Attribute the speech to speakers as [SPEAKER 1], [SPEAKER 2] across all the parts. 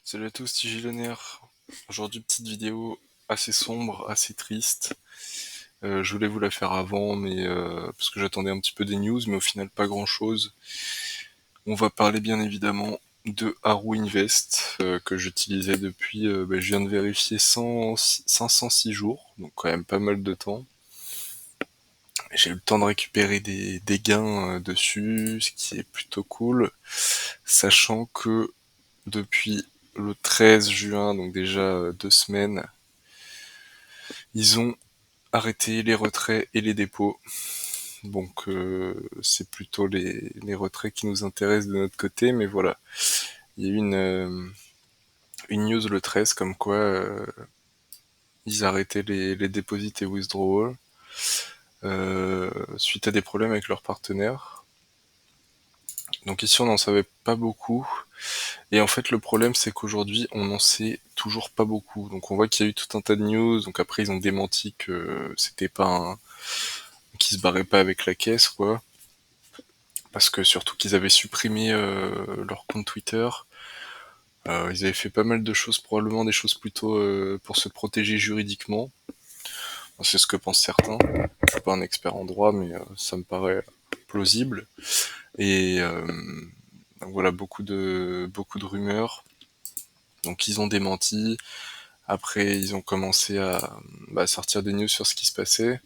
[SPEAKER 1] Salut à tous, c'est Gilonnaire. Aujourd'hui, petite vidéo assez sombre, assez triste. Je voulais vous la faire avant, mais parce que j'attendais un petit peu des news, mais au final pas grand-chose. On va parler bien évidemment de Haru Invest que j'utilisais depuis, je viens de vérifier 506 jours, donc quand même pas mal de temps. J'ai eu le temps de récupérer des gains dessus, ce qui est plutôt cool, sachant que depuis le 13 juin, donc déjà 2 semaines, ils ont arrêté les retraits et les dépôts. Donc c'est plutôt les retraits qui nous intéressent de notre côté, mais voilà. Il y a eu une news le 13 comme quoi ils arrêtaient les deposits et withdrawals suite à des problèmes avec leurs partenaires. Donc ici on n'en savait pas beaucoup. Et en fait le problème c'est qu'aujourd'hui on n'en sait toujours pas beaucoup. Donc on voit qu'il y a eu tout un tas de news, donc après ils ont démenti que c'était pas qu'ils se barraient pas avec la caisse quoi. Parce que surtout qu'ils avaient supprimé leur compte Twitter. Ils avaient fait pas mal de choses, probablement des choses plutôt pour se protéger juridiquement. C'est ce que pensent certains. Je suis pas un expert en droit, mais ça me paraît plausible. Et donc voilà, beaucoup de rumeurs. Donc ils ont démenti. Après, ils ont commencé à sortir des news sur ce qui se passait.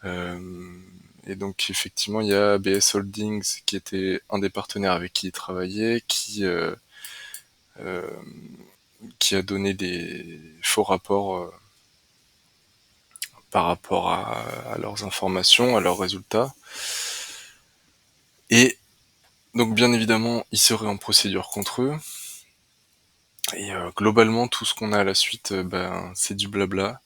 [SPEAKER 1] Euh, et donc effectivement, il y a BS Holdings qui était un des partenaires avec qui ils travaillaient, euh, qui a donné des faux rapports par rapport à leurs informations, à leurs résultats. Et donc bien évidemment, ils seraient en procédure contre eux. Et globalement, tout ce qu'on a à la suite, c'est du blabla.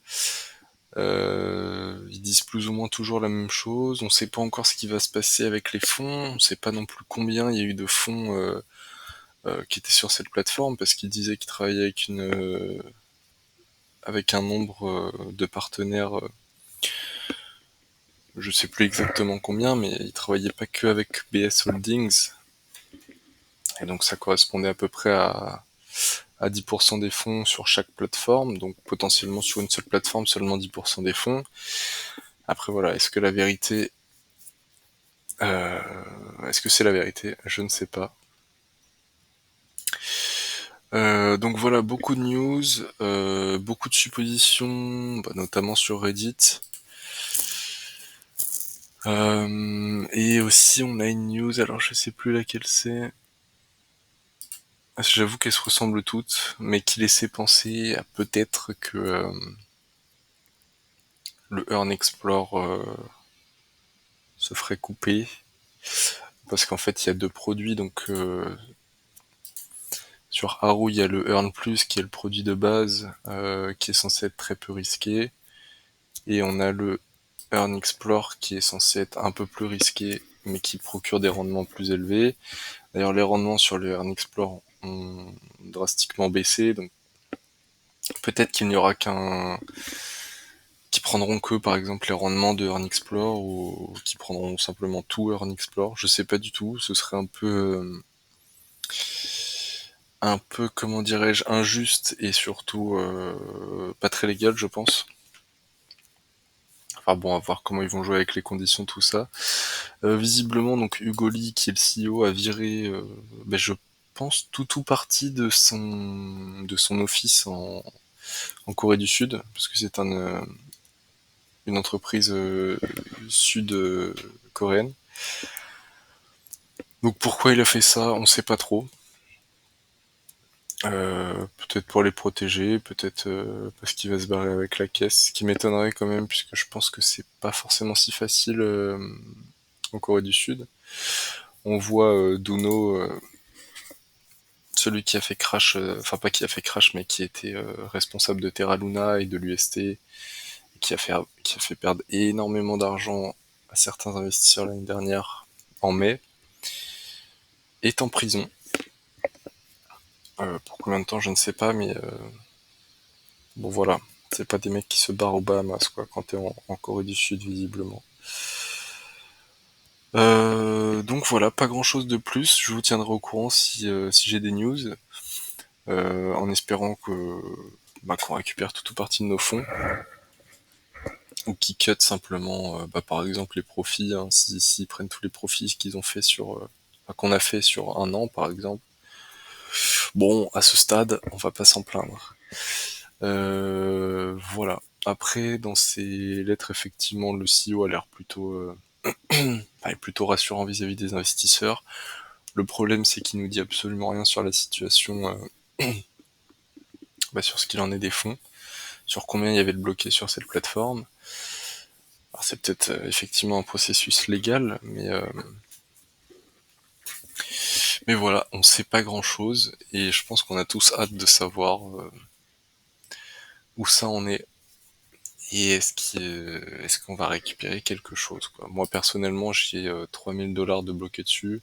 [SPEAKER 1] Ils disent plus ou moins toujours la même chose. On sait pas encore ce qui va se passer avec les fonds. On sait pas non plus combien il y a eu de fonds qui étaient sur cette plateforme parce qu'ils disaient qu'ils travaillaient avec un nombre de partenaires. Je sais plus exactement combien, mais ils travaillaient pas que avec BS Holdings. Et donc ça correspondait à peu près à 10% des fonds sur chaque plateforme. Donc potentiellement sur une seule plateforme, seulement 10% des fonds. Après voilà, euh, est-ce que c'est la vérité? Je ne sais pas. Donc voilà, beaucoup de news, beaucoup de suppositions, notamment sur Reddit. Et aussi on a une news, alors je sais plus laquelle c'est. J'avoue qu'elles se ressemblent toutes, mais qui laissait penser à peut-être que le Earn Explore se ferait couper. Parce qu'en fait, il y a deux produits. Donc, sur Haru, il y a le Earn Plus, qui est le produit de base, qui est censé être très peu risqué. Et on a le Earn Explore, qui est censé être un peu plus risqué, mais qui procure des rendements plus élevés. D'ailleurs, les rendements sur le Earn Explore ont drastiquement baissé. Donc, peut-être qu'il n'y aura qui prendront que par exemple les rendements de Earn Explore ou qui prendront simplement tout Earn Explore. Je sais pas du tout. Ce serait un peu comment dirais-je injuste et surtout pas très légal, je pense. Enfin bon, à voir comment ils vont jouer avec les conditions, tout ça. Visiblement, donc Hugo Lee, qui est le CEO, a viré, je pense tout parti de son office en Corée du Sud, parce que c'est une entreprise sud-coréenne. Donc pourquoi il a fait ça, on sait pas trop. Peut-être pour les protéger, peut-être parce qu'il va se barrer avec la caisse, ce qui m'étonnerait quand même, puisque je pense que c'est pas forcément si facile en Corée du Sud. On voit Duno, celui qui a fait Crash, enfin pas qui a fait Crash, mais qui était responsable de Terra Luna et de l'UST, et qui a fait perdre énormément d'argent à certains investisseurs l'année dernière, en mai, est en prison. Pour combien de temps, je ne sais pas, mais bon voilà. C'est pas des mecs qui se barrent aux Bahamas, quoi, quand t'es en Corée du Sud, visiblement. Donc voilà, pas grand chose de plus. Je vous tiendrai au courant si j'ai des news. en espérant qu'on récupère tout ou partie de nos fonds, ou qui cut simplement, par exemple les profits, hein, s'ils prennent tous les profits qu'ils ont fait qu'on a fait sur un an par exemple. Bon, à ce stade, on va pas s'en plaindre. Voilà. Après, dans ces lettres, effectivement, le CEO a l'air est plutôt rassurant vis-à-vis des investisseurs. Le problème, c'est qu'il nous dit absolument rien sur la situation, sur ce qu'il en est des fonds, sur combien il y avait de bloqués sur cette plateforme. Alors c'est peut-être effectivement un processus légal, mais voilà, on sait pas grand-chose et je pense qu'on a tous hâte de savoir où ça en est et est-ce qu'on va récupérer quelque chose, quoi. Moi personnellement, j'ai 3 000 $ de bloqués dessus.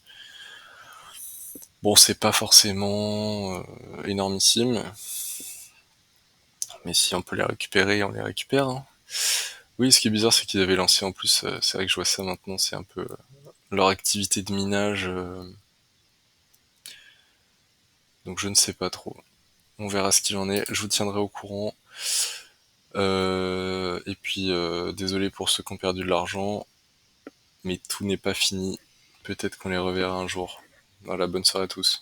[SPEAKER 1] Bon, c'est pas forcément énormissime, mais si on peut les récupérer, on les récupère, hein. Oui, ce qui est bizarre, c'est qu'ils avaient lancé en plus, c'est vrai que je vois ça maintenant, c'est un peu leur activité de minage, donc je ne sais pas trop. On verra ce qu'il en est, je vous tiendrai au courant. Et puis, désolé pour ceux qui ont perdu de l'argent, mais tout n'est pas fini. Peut-être qu'on les reverra un jour. Voilà, bonne soirée à tous.